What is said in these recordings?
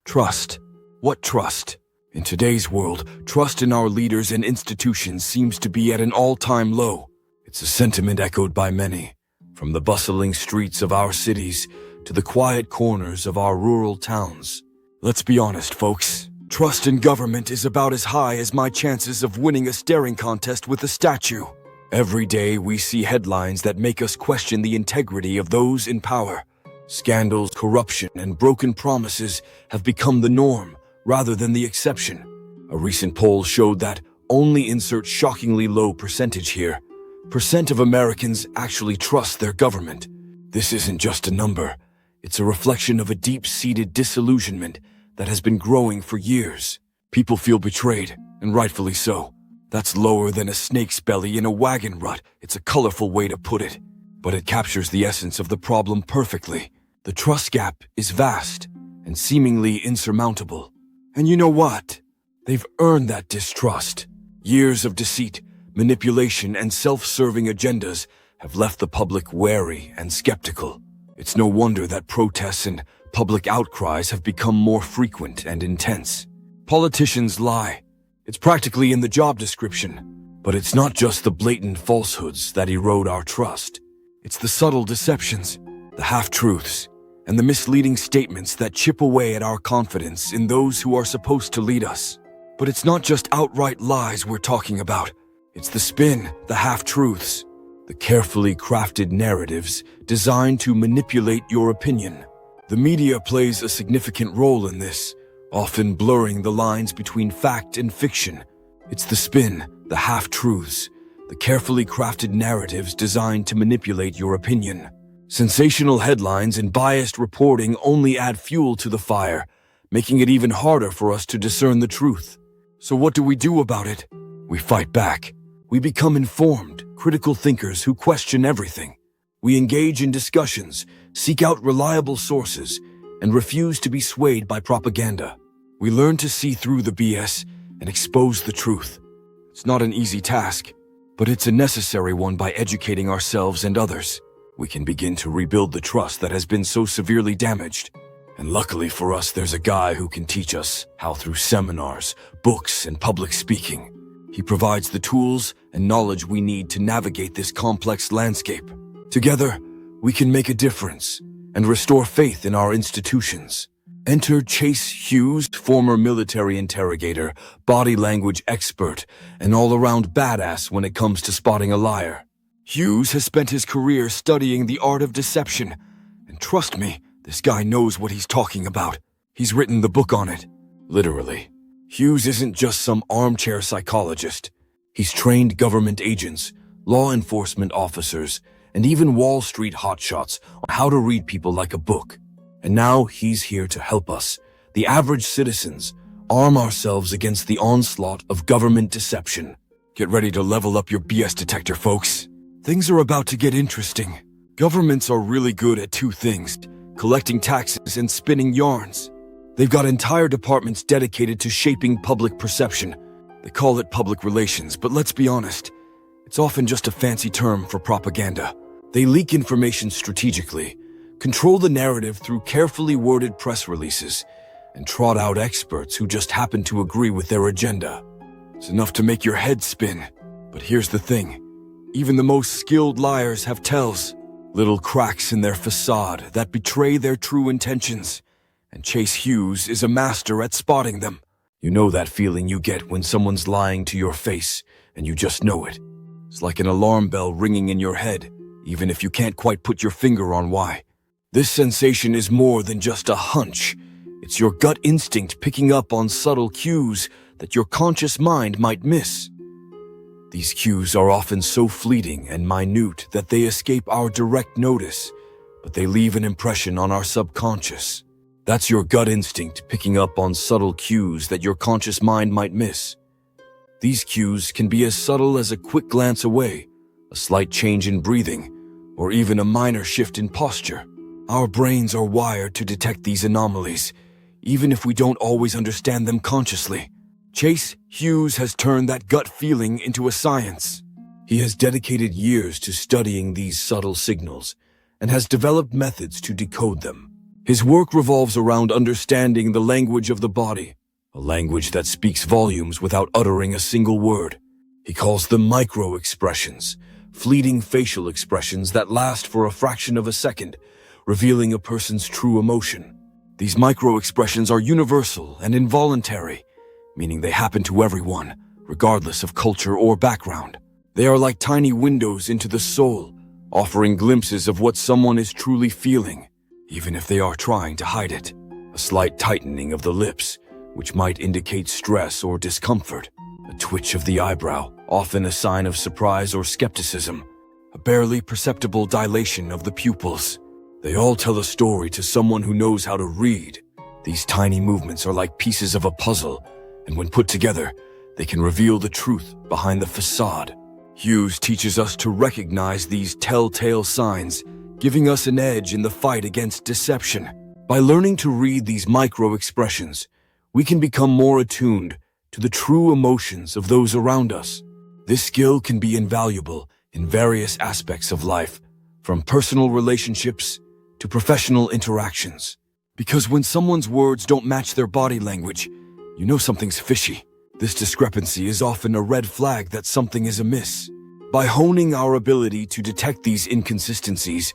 Trust. What trust? In today's world, trust in our leaders and institutions seems to be at an all-time low. It's a sentiment echoed by many, from the bustling streets of our cities to the quiet corners of our rural towns. Let's be honest, folks. Trust in government is about as high as my chances of winning a staring contest with a statue. Every day we see headlines that make us question the integrity of those in power. Scandals, corruption, and broken promises have become the norm rather than the exception. A recent poll showed that only insert shockingly low percentage here. Percent of Americans actually trust their government. This isn't just a number. It's a reflection of a deep-seated disillusionment that has been growing for years. People feel betrayed, and rightfully so. That's lower than a snake's belly in a wagon rut. It's a colorful way to put it, but it captures the essence of the problem perfectly. The trust gap is vast and seemingly insurmountable. And you know what? They've earned that distrust. Years of deceit, manipulation, and self-serving agendas have left the public wary and skeptical. It's no wonder that protests and public outcries have become more frequent and intense. Politicians lie. It's practically in the job description. But it's not just the blatant falsehoods that erode our trust. It's the subtle deceptions, the half-truths, and the misleading statements that chip away at our confidence in those who are supposed to lead us. But it's not just outright lies we're talking about. It's the spin, the half-truths, the carefully crafted narratives designed to manipulate your opinion. The media plays a significant role in this, often blurring the lines between fact and fiction. It's the spin, the half-truths, the carefully crafted narratives designed to manipulate your opinion. Sensational headlines and biased reporting only add fuel to the fire, making it even harder for us to discern the truth. So what do we do about it? We fight back. We become informed, critical thinkers who question everything. We engage in discussions, seek out reliable sources, and refuse to be swayed by propaganda. We learn to see through the BS and expose the truth. It's not an easy task, but it's a necessary one. By educating ourselves and others, we can begin to rebuild the trust that has been so severely damaged. And luckily for us, there's a guy who can teach us how through seminars, books, and public speaking. He provides the tools and knowledge we need to navigate this complex landscape. Together, we can make a difference and restore faith in our institutions. Enter Chase Hughes, former military interrogator, body language expert, and all-around badass when it comes to spotting a liar. Hughes has spent his career studying the art of deception, and trust me, this guy knows what he's talking about. He's written the book on it, literally. Hughes isn't just some armchair psychologist. He's trained government agents, law enforcement officers, and even Wall Street hotshots on how to read people like a book. And now he's here to help us, the average citizens, arm ourselves against the onslaught of government deception. Get ready to level up your BS detector, folks. Things are about to get interesting. Governments are really good at two things: collecting taxes and spinning yarns. They've got entire departments dedicated to shaping public perception. They call it public relations, but let's be honest, it's often just a fancy term for propaganda. They leak information strategically, control the narrative through carefully worded press releases, and trot out experts who just happen to agree with their agenda. It's enough to make your head spin. But here's the thing. Even the most skilled liars have tells, little cracks in their facade that betray their true intentions. And Chase Hughes is a master at spotting them. You know that feeling you get when someone's lying to your face, and you just know it. It's like an alarm bell ringing in your head, even if you can't quite put your finger on why. This sensation is more than just a hunch. It's your gut instinct picking up on subtle cues that your conscious mind might miss. These cues are often so fleeting and minute that they escape our direct notice, but they leave an impression on our subconscious. That's your gut instinct picking up on subtle cues that your conscious mind might miss. These cues can be as subtle as a quick glance away, a slight change in breathing, or even a minor shift in posture. Our brains are wired to detect these anomalies, even if we don't always understand them consciously. Chase Hughes has turned that gut feeling into a science. He has dedicated years to studying these subtle signals and has developed methods to decode them. His work revolves around understanding the language of the body, a language that speaks volumes without uttering a single word. He calls them micro-expressions, fleeting facial expressions that last for a fraction of a second, revealing a person's true emotion. These micro-expressions are universal and involuntary, meaning they happen to everyone, regardless of culture or background. They are like tiny windows into the soul, offering glimpses of what someone is truly feeling, even if they are trying to hide it. A slight tightening of the lips, which might indicate stress or discomfort. A twitch of the eyebrow, often a sign of surprise or skepticism. A barely perceptible dilation of the pupils. They all tell a story to someone who knows how to read. These tiny movements are like pieces of a puzzle, and when put together, they can reveal the truth behind the facade. Hughes teaches us to recognize these telltale signs, giving us an edge in the fight against deception. By learning to read these micro-expressions, we can become more attuned to the true emotions of those around us. This skill can be invaluable in various aspects of life, from personal relationships to professional interactions. Because when someone's words don't match their body language, you know something's fishy. This discrepancy is often a red flag that something is amiss. By honing our ability to detect these inconsistencies,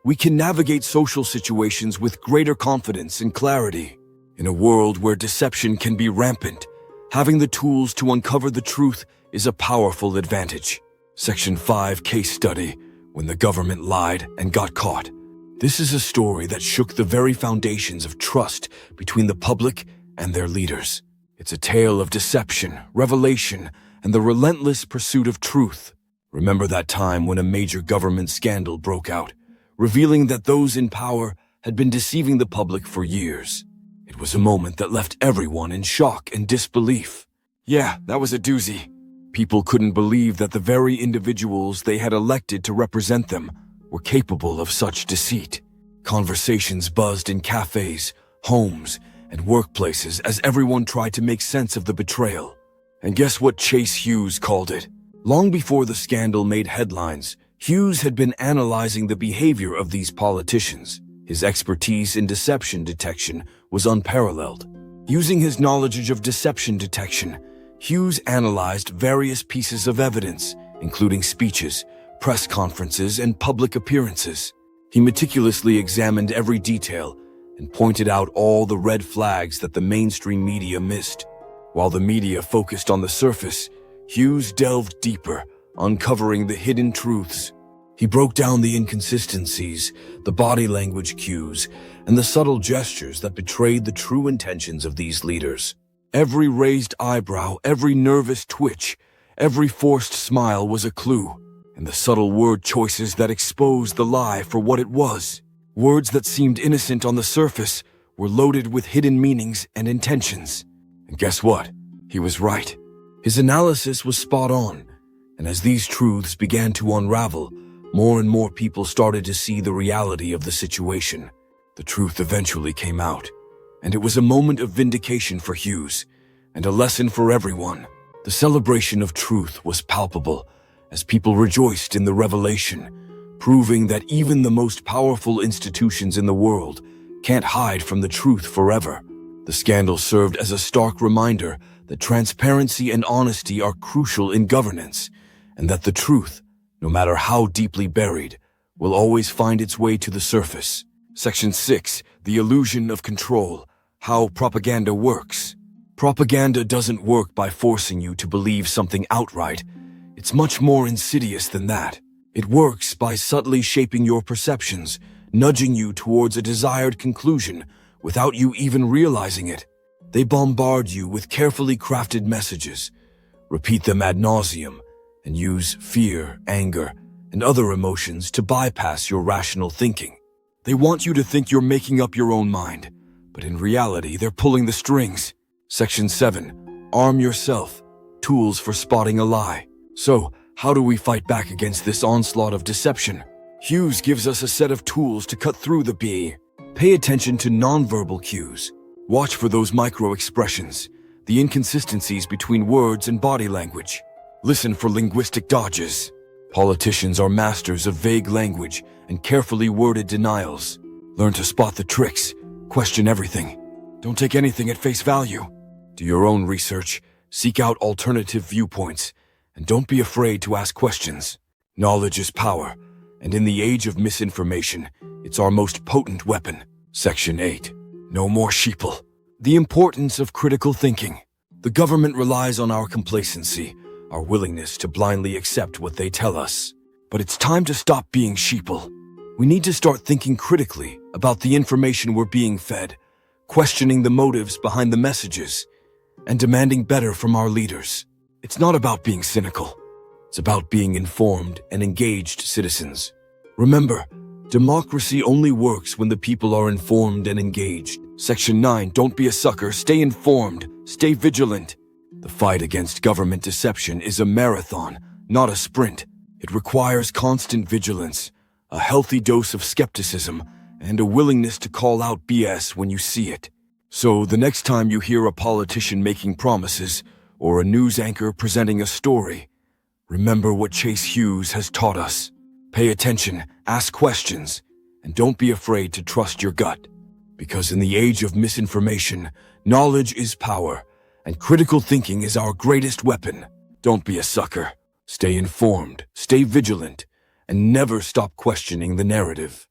we can navigate social situations with greater confidence and clarity. In a world where deception can be rampant, having the tools to uncover the truth is a powerful advantage. Section 5 Case Study: When the Government Lied and Got Caught. This is a story that shook the very foundations of trust between the public and their leaders. It's a tale of deception, revelation, and the relentless pursuit of truth. Remember that time when a major government scandal broke out, revealing that those in power had been deceiving the public for years. It was a moment that left everyone in shock and disbelief. Yeah, that was a doozy. People couldn't believe that the very individuals they had elected to represent them were capable of such deceit. Conversations buzzed in cafes, homes, and workplaces as everyone tried to make sense of the betrayal. And guess what Chase Hughes called it? Long before the scandal made headlines, Hughes had been analyzing the behavior of these politicians. His expertise in deception detection was unparalleled. Using his knowledge of deception detection, Hughes analyzed various pieces of evidence, including speeches, press conferences, and public appearances. He meticulously examined every detail and pointed out all the red flags that the mainstream media missed. While the media focused on the surface, Hughes delved deeper, uncovering the hidden truths. He broke down the inconsistencies, the body language cues, and the subtle gestures that betrayed the true intentions of these leaders. Every raised eyebrow, every nervous twitch, every forced smile was a clue, and the subtle word choices that exposed the lie for what it was. Words that seemed innocent on the surface were loaded with hidden meanings and intentions. And guess what? He was right. His analysis was spot on, and as these truths began to unravel, more and more people started to see the reality of the situation. The truth eventually came out, and it was a moment of vindication for Hughes, and a lesson for everyone. The celebration of truth was palpable, as people rejoiced in the revelation, proving that even the most powerful institutions in the world can't hide from the truth forever. The scandal served as a stark reminder that transparency and honesty are crucial in governance, and that the truth, no matter how deeply buried, will always find its way to the surface. Section 6, The Illusion of Control: How Propaganda Works. Propaganda doesn't work by forcing you to believe something outright. It's much more insidious than that. It works by subtly shaping your perceptions, nudging you towards a desired conclusion without you even realizing it. They bombard you with carefully crafted messages, repeat them ad nauseum, and use fear, anger, and other emotions to bypass your rational thinking. They want you to think you're making up your own mind, but in reality, they're pulling the strings. Section 7. Arm Yourself: Tools for Spotting a Lie. So, how do we fight back against this onslaught of deception? Hughes gives us a set of tools to cut through the BS. Pay attention to nonverbal cues. Watch for those micro-expressions, the inconsistencies between words and body language. Listen for linguistic dodges. Politicians are masters of vague language and carefully worded denials. Learn to spot the tricks, Question everything. Don't take anything at face value. Do your own research, seek out alternative viewpoints, and don't be afraid to ask questions. Knowledge is power, and in the age of misinformation, it's our most potent weapon. Section 8. No more sheeple. The importance of critical thinking. The government relies on our complacency, our willingness to blindly accept what they tell us. But it's time to stop being sheeple. We need to start thinking critically about the information we're being fed, questioning the motives behind the messages, and demanding better from our leaders. It's not about being cynical. It's about being informed and engaged citizens. Remember, democracy only works when the people are informed and engaged. Section 9. Don't be a sucker. Stay informed. Stay vigilant. The fight against government deception is a marathon, not a sprint. It requires constant vigilance, a healthy dose of skepticism, and a willingness to call out BS when you see it. So the next time you hear a politician making promises or a news anchor presenting a story, remember what Chase Hughes has taught us. Pay attention, ask questions, and don't be afraid to trust your gut. Because in the age of misinformation, knowledge is power, and critical thinking is our greatest weapon. Don't be a sucker. Stay informed, stay vigilant, and never stop questioning the narrative.